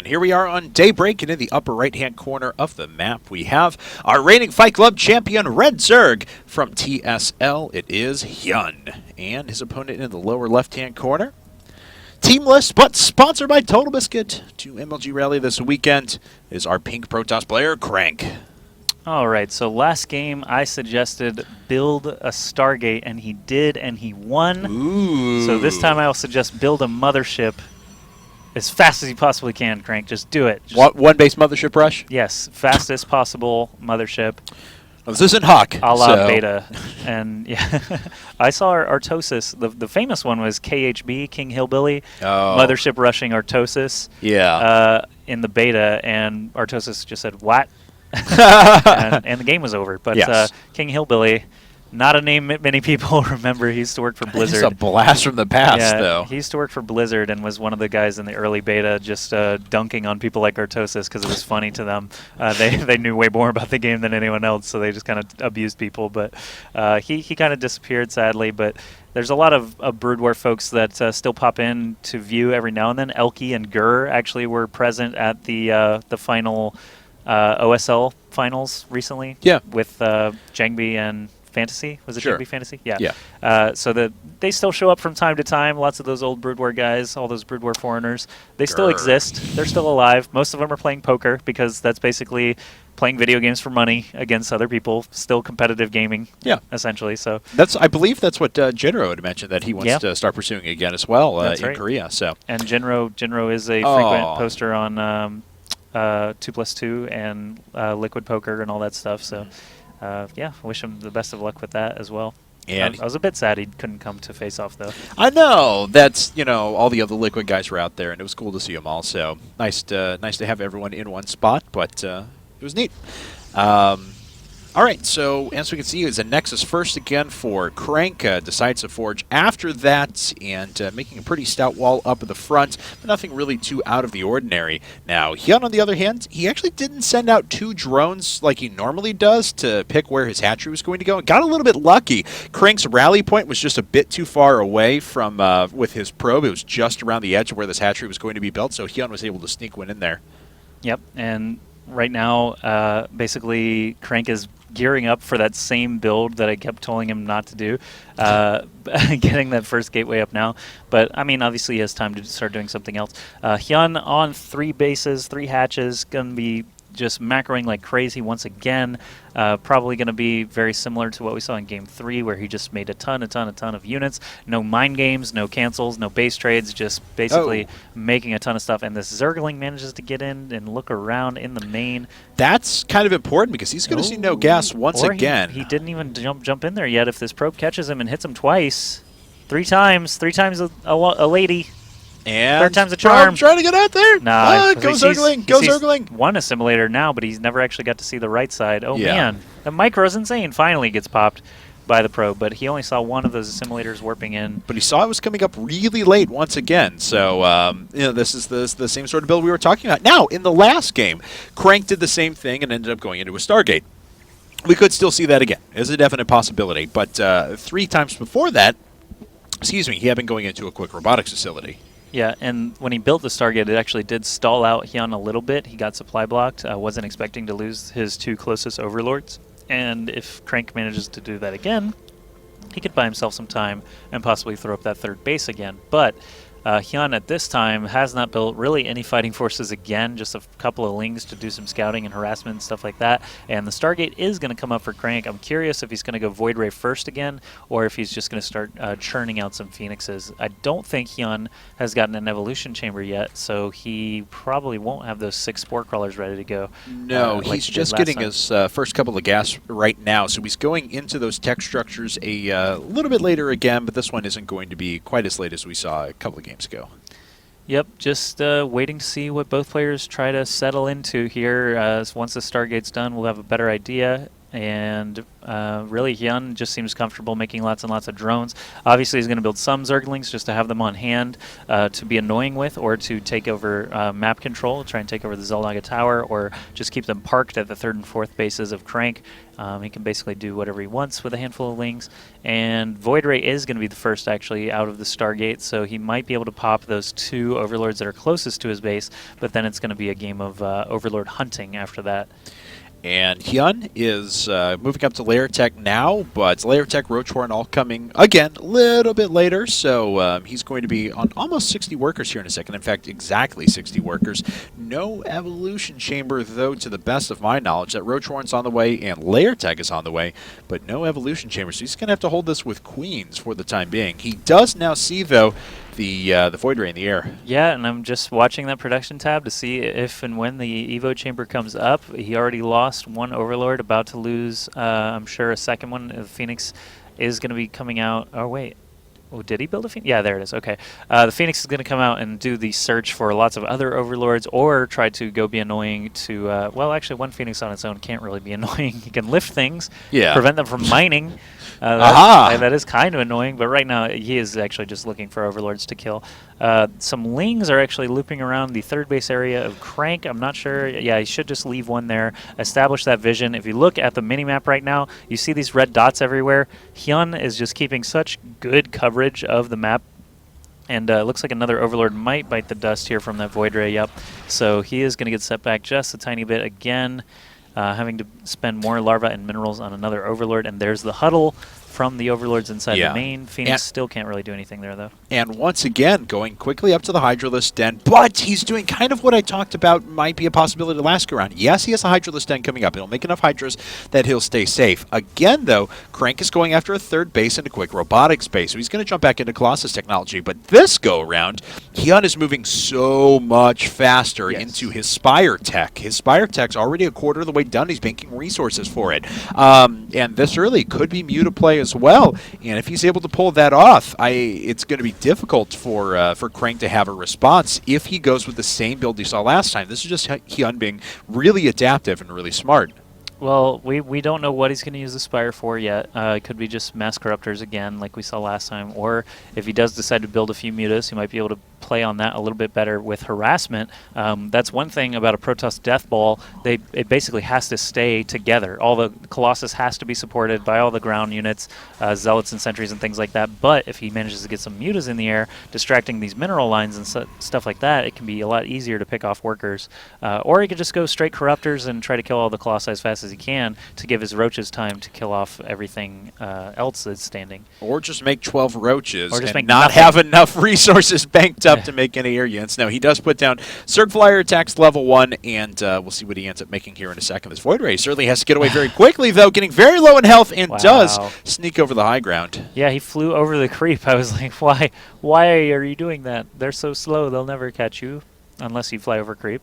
here we are on Daybreak, and in the upper right-hand corner of the map, we have our reigning Fight Club champion, Red Zerg, from TSL. It is HyuN, and his opponent in the lower left-hand corner, teamless, but sponsored by Total Biscuit to MLG Rally this weekend, is our pink Protoss player, CranK. All right, so last game I suggested build a Stargate, and he did, and he won. Ooh. So this time I'll suggest build a mothership as fast as you possibly can, CranK. Just do it. Just One base mothership rush? yes, fastest possible mothership. Well, this isn't Hawk. A la so. beta. And yeah, I saw Artosis. The famous one was KHB, King Hillbilly, mothership rushing Artosis in the beta, and Artosis just said, what? and the game was over. But yes. King Hillbilly, not a name many people remember. He used to work for Blizzard. It's a blast from the past, though. He used to work for Blizzard and was one of the guys in the early beta just dunking on people like Artosis because it was funny to them. They knew way more about the game than anyone else, so they just kind of abused people. But he kind of disappeared, sadly. But there's a lot of Brood War folks that still pop in to view every now and then. Elky and Gur actually were present at the final OSL finals recently. Yeah. With Jangbi and Fantasy? Was it sure. Jangbi Fantasy? Yeah. So they still show up from time to time. Lots of those old Brood War guys, all those Brood War foreigners. They still exist. They're still alive. Most of them are playing poker because that's basically playing video games for money against other people. Still competitive gaming. Yeah. Essentially. So I believe that's what Jinro had mentioned, that he wants to start pursuing again as well in Korea. So. And Jinro is a frequent poster on 2+2 and Liquid Poker and all that stuff. So. Yeah, wish him the best of luck with that as well. And I was a bit sad he couldn't come to Face Off, though. I know. That's, all the other Liquid guys were out there, and it was cool to see them all. So nice to have everyone in one spot, but it was neat. All right, so as we can see, it's a Nexus first again for CranK. Decides to forge after that, and making a pretty stout wall up at the front, but nothing really too out of the ordinary. Now, HyuN, on the other hand, he actually didn't send out 2 drones like he normally does to pick where his hatchery was going to go. Got a little bit lucky. CranK's rally point was just a bit too far away from with his probe. It was just around the edge of where this hatchery was going to be built, so HyuN was able to sneak one in there. Yep, and right now, basically, CranK is gearing up for that same build that I kept telling him not to do, getting that first gateway up now. But, I mean, obviously he has time to start doing something else. HyuN on 3 bases, 3 hatches, going to be just macroing like crazy once again. Probably going to be very similar to what we saw in Game 3, where he just made a ton of units. No mind games, no cancels, no base trades, just basically making a ton of stuff. And this Zergling manages to get in and look around in the main. That's kind of important because he's going to see no gas once again. He didn't even jump in there yet. If this probe catches him and hits him twice, 3 times a lady. And 3rd time's a charm. Trying to get out there. Nah, go Zergling. Go Zergling. One assimilator now, but he's never actually got to see the right side. Oh, man. The micro is insane. Finally gets popped by the probe, but he only saw one of those assimilators warping in. But he saw it was coming up really late once again. So, this is the same sort of build we were talking about. Now, in the last game, CranK did the same thing and ended up going into a Stargate. We could still see that again. It's a definite possibility. But 3 times before that, he had been going into a quick robotics facility. Yeah, and when he built the Stargate, it actually did stall out HyuN a little bit. He got supply blocked. Wasn't expecting to lose his 2 closest overlords. And if CranK manages to do that again, he could buy himself some time and possibly throw up that 3rd base again. But HyuN at this time has not built really any fighting forces again, just a couple of lings to do some scouting and harassment and stuff like that. And the Stargate is going to come up for CranK. I'm curious if he's going to go Void Ray first again, or if he's just going to start churning out some Phoenixes. I don't think HyuN has gotten an evolution chamber yet, so he probably won't have those 6 Spore Crawlers ready to go. No, he's just getting his first couple of gas right now, so he's going into those tech structures a little bit later again, but this one isn't going to be quite as late as we saw a couple of games ago. Yep, just waiting to see what both players try to settle into here. Once the Stargate's done, we'll have a better idea. and really HyuN just seems comfortable making lots and lots of drones. Obviously, he's going to build some Zerglings just to have them on hand to be annoying with, or to take over map control, try and take over the Xel'Naga Tower, or just keep them parked at the 3rd and 4th bases of CranK. He can basically do whatever he wants with a handful of Lings. And Void Ray is going to be the first actually out of the Stargate, so he might be able to pop those 2 Overlords that are closest to his base, but then it's going to be a game of Overlord hunting after that. And HyuN is moving up to Layer Tech now, but Layer Tech, Roach Horn all coming, again, a little bit later. So he's going to be on almost 60 workers here in a second. In fact, exactly 60 workers. No Evolution Chamber, though, to the best of my knowledge. That Roach Horn's on the way and Layer Tech is on the way, but no Evolution Chamber. So he's going to have to hold this with Queens for the time being. He does now see, though, the Void Ray in the air. Yeah, and I'm just watching that production tab to see if and when the Evo chamber comes up. He already lost 1 Overlord, about to lose, I'm sure, a second one. The Phoenix is going to be coming out. Oh, wait. Oh, did he build a Phoenix? Yeah, there it is. Okay. The Phoenix is going to come out and do the search for lots of other Overlords, or try to go be annoying to, well, actually, 1 Phoenix on its own can't really be annoying. He can lift things, prevent them from mining. That is kind of annoying, but right now he is actually just looking for Overlords to kill. Some Lings are actually looping around the 3rd base area of CranK. I'm not sure. Yeah, he should just leave 1 there, establish that vision. If you look at the minimap right now, you see these red dots everywhere. HyuN is just keeping such good coverage of the map. And it looks like another Overlord might bite the dust here from that Void Ray. Yep. So he is going to get set back just a tiny bit again. Having to spend more larva and minerals on another Overlord, and there's the huddle from the Overlords inside the main. Phoenix still can't really do anything there, though. And once again, going quickly up to the Hydralisk Den, but he's doing kind of what I talked about might be a possibility last go around. Yes, he has a Hydralisk Den coming up. He'll make enough Hydras that he'll stay safe. Again, though, CranK is going after a 3rd base and a quick robotics base, so he's going to jump back into Colossus technology. But this go around, HyuN is moving so much faster into his Spire tech. His Spire tech's already a quarter of the way done. He's banking resources for it. And this early could be Muta play as well. And if he's able to pull that off, it's going to be difficult for CranK to have a response if he goes with the same build he saw last time. This is just HyuN being really adaptive and really smart. Well, we don't know what he's going to use the Spire for yet. It could be just Mass Corruptors again, like we saw last time. Or if he does decide to build a few Mutas, he might be able to play on that a little bit better with harassment. That's one thing about a Protoss Death Ball. It basically has to stay together. All the Colossus has to be supported by all the ground units, Zealots and Sentries and things like that. But if he manages to get some Mutas in the air, distracting these mineral lines and stuff like that, it can be a lot easier to pick off workers. Or he could just go straight Corruptors and try to kill all the Colossi as fast as he can to give his Roaches time to kill off everything else that's standing. Or just make 12 Roaches or just and not have enough resources banked up to make any air units. No, he does put down Zerg Flyer attacks level 1, and we'll see what he ends up making here in a second. This Void Ray certainly has to get away very quickly, though, getting very low in health, and does sneak over the high ground. Yeah, he flew over the creep. I was like, why are you doing that? They're so slow, they'll never catch you, unless you fly over creep.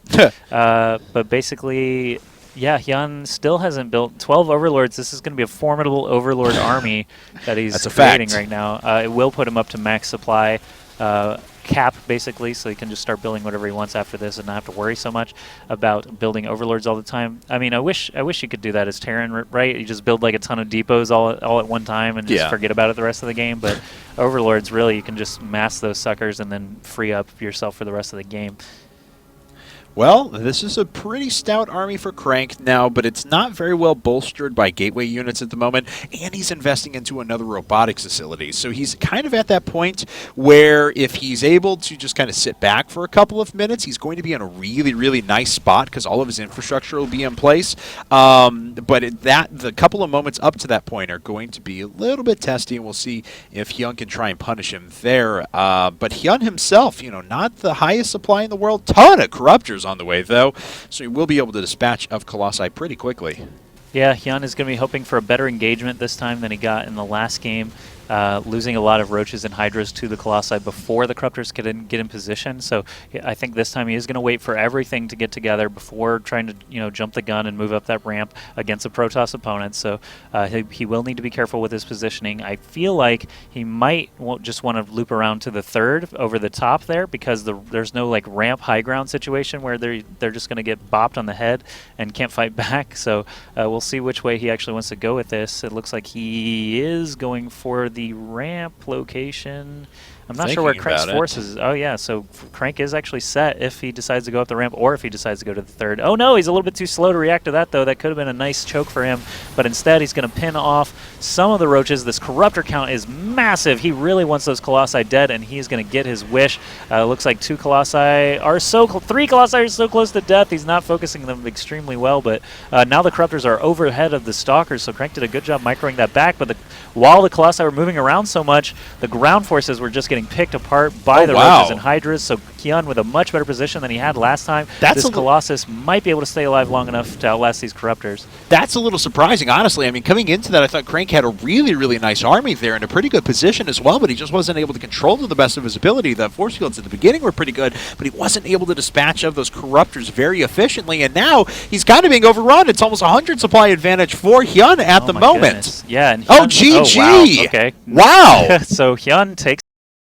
But basically, yeah, HyuN still hasn't built 12 Overlords. This is going to be a formidable Overlord army that he's creating right now. It will put him up to max supply cap, basically, so he can just start building whatever he wants after this and not have to worry so much about building Overlords all the time. I mean, I wish you could do that as Terran, right? You just build like a ton of depots all at one time and just forget about it the rest of the game. But Overlords, really, you can just mass those suckers and then free up yourself for the rest of the game. Well, this is a pretty stout army for CranK now, but it's not very well bolstered by gateway units at the moment, and he's investing into another robotics facility. So he's kind of at that point where if he's able to just kind of sit back for a couple of minutes, he's going to be in a really, really nice spot because all of his infrastructure will be in place. But the couple of moments up to that point are going to be a little bit testy, and we'll see if HyuN can try and punish him there. But HyuN himself, not the highest supply in the world, ton of Corruptors on the way, though, so he will be able to dispatch of Colossi pretty quickly. Yeah, HyuN is going to be hoping for a better engagement this time than he got in the last game. losing a lot of Roaches and Hydras to the Colossi before the Corruptors could get in position. So I think this time he is going to wait for everything to get together before trying to jump the gun and move up that ramp against a Protoss opponent. So he will need to be careful with his positioning. I feel like he might just want to loop around to the third over the top there, because there's no like ramp high ground situation where they're just going to get bopped on the head and can't fight back. So we'll see which way he actually wants to go with this. It looks like he is going for the ramp location. I'm not sure where Crank's force is. Oh, yeah, so Crank is actually set if he decides to go up the ramp or if he decides to go to the third. Oh, no, he's a little bit too slow to react to that, though. That could have been a nice choke for him. But instead, he's going to pin off some of the Roaches. This Corruptor count is massive. He really wants those Colossi dead, and he's going to get his wish. Looks like 3 Colossi are so close to death. He's not focusing them extremely well, but now the Corruptors are overhead of the Stalkers, so Crank did a good job microing that back. But while the Colossi were moving around so much, the ground forces were just getting picked apart by the Roaches and Hydras, so HyuN with a much better position than he had last time. This Colossus might be able to stay alive long enough to outlast these Corruptors. That's a little surprising, honestly. I mean, coming into that, I thought Crank had a really, really nice army there in a pretty good position as well, but he just wasn't able to control to the best of his ability. The force fields at the beginning were pretty good, but he wasn't able to dispatch of those Corruptors very efficiently, and now he's kind of being overrun. It's almost 100 supply advantage for HyuN at the moment. Goodness. Yeah. And GG! Oh, wow. Okay. Wow! So HyuN takes